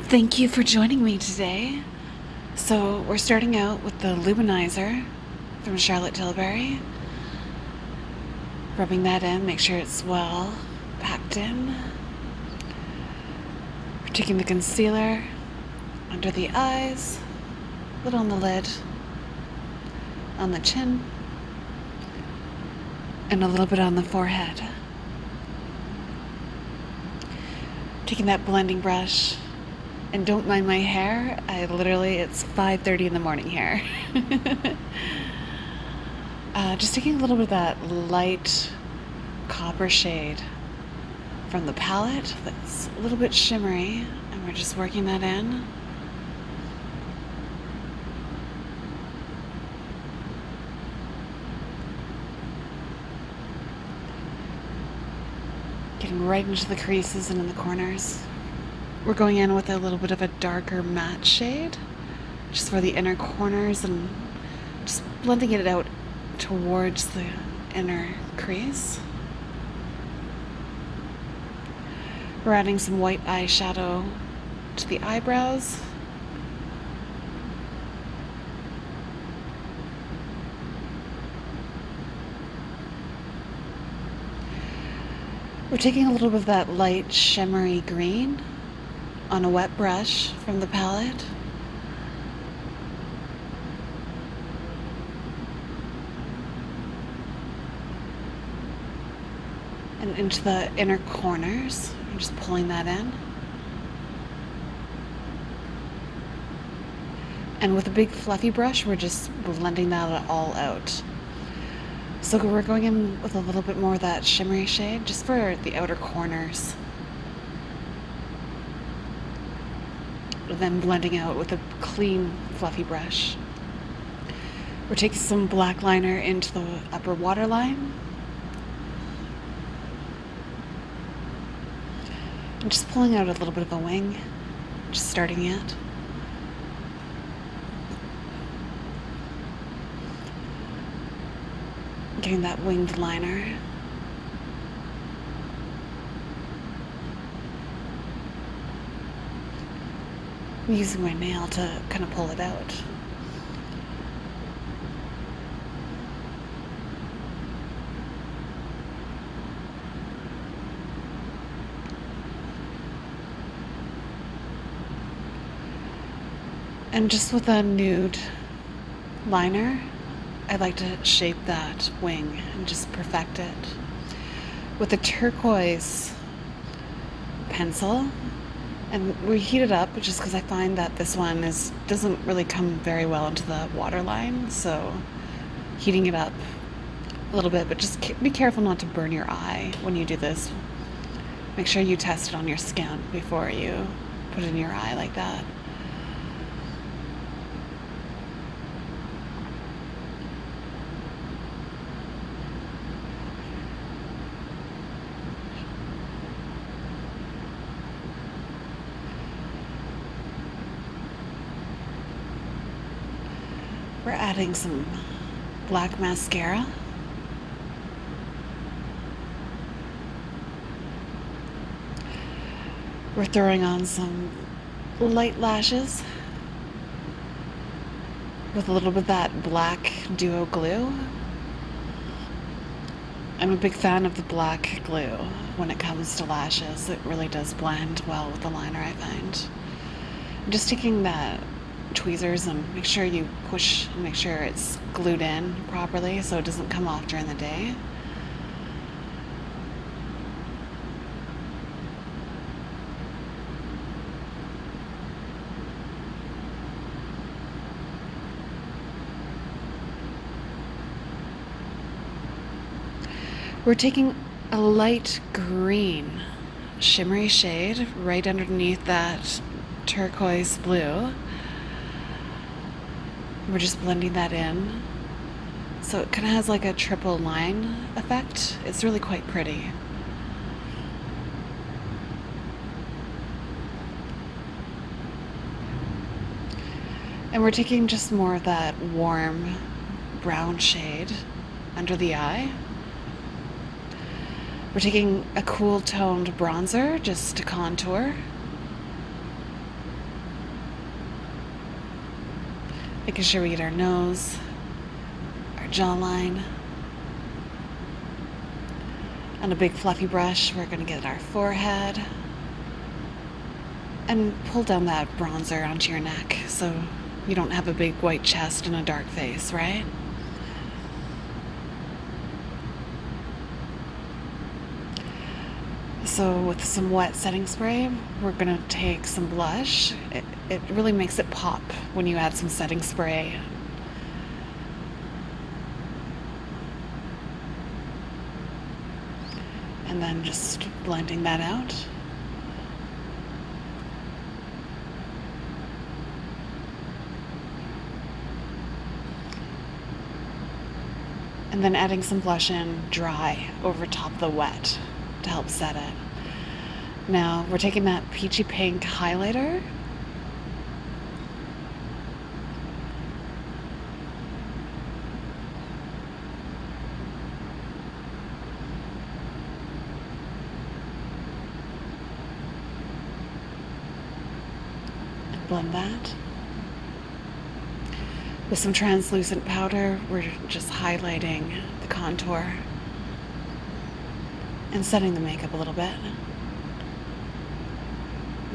Thank you for joining me today. So we're starting out with the Luminizer from Charlotte Tilbury. Rubbing that in, make sure it's well packed in. We're taking the concealer under the eyes, a little on the lid, on the chin, and a little bit on the forehead. Taking that blending brush, and don't mind my hair, it's 5:30 in the morning here. Just taking a little bit of that light copper shade from the palette that's a little bit shimmery, and we're just working that in. Getting right into the creases and in the corners. We're going in with a little bit of a darker matte shade, just for the inner corners, and just blending it out towards the inner crease. We're adding some white eyeshadow to the eyebrows. We're taking a little bit of that light shimmery green on a wet brush from the palette. And into the inner corners. I'm just pulling that in. And with a big fluffy brush, we're just blending that all out. So we're going in with a little bit more of that shimmery shade, just for the outer corners. Then blending out with a clean, fluffy brush. We're taking some black liner into the upper waterline. And just pulling out a little bit of a wing, just starting it. Getting that winged liner. I'm using my nail to kind of pull it out. And just with a nude liner, I like to shape that wing and just perfect it. With a turquoise pencil, and we heat it up just because I find that this one doesn't really come very well into the waterline, so heating it up a little bit, but just be careful not to burn your eye when you do this. Make sure you test it on your skin before you put it in your eye like that. We're adding some black mascara. We're throwing on some light lashes with a little bit of that black duo glue. I'm a big fan of the black glue when it comes to lashes. It really does blend well with the liner, I find. I'm just taking that tweezers and make sure you push and make sure it's glued in properly so it doesn't come off during the day. We're taking a light green shimmery shade right underneath that turquoise blue. We're just blending that in. So it kind of has like a triple line effect. It's really quite pretty. And we're taking just more of that warm brown shade under the eye. We're taking a cool toned bronzer just to contour. Making sure we get our nose, our jawline. On a big fluffy brush, we're going to get our forehead. And pull down that bronzer onto your neck so you don't have a big white chest and a dark face, right? So with some wet setting spray, we're going to take some blush. It really makes it pop when you add some setting spray. And then just blending that out. And then adding some blush in dry over top of the wet to help set it. Now we're taking that peachy pink highlighter and blend that. With some translucent powder, we're just highlighting the contour and setting the makeup a little bit.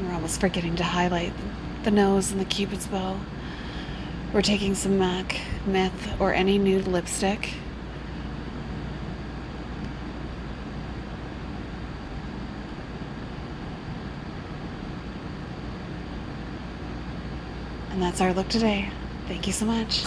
We're almost forgetting to highlight the nose and the Cupid's bow. We're taking some MAC Myth or any nude lipstick. And that's our look today. Thank you so much.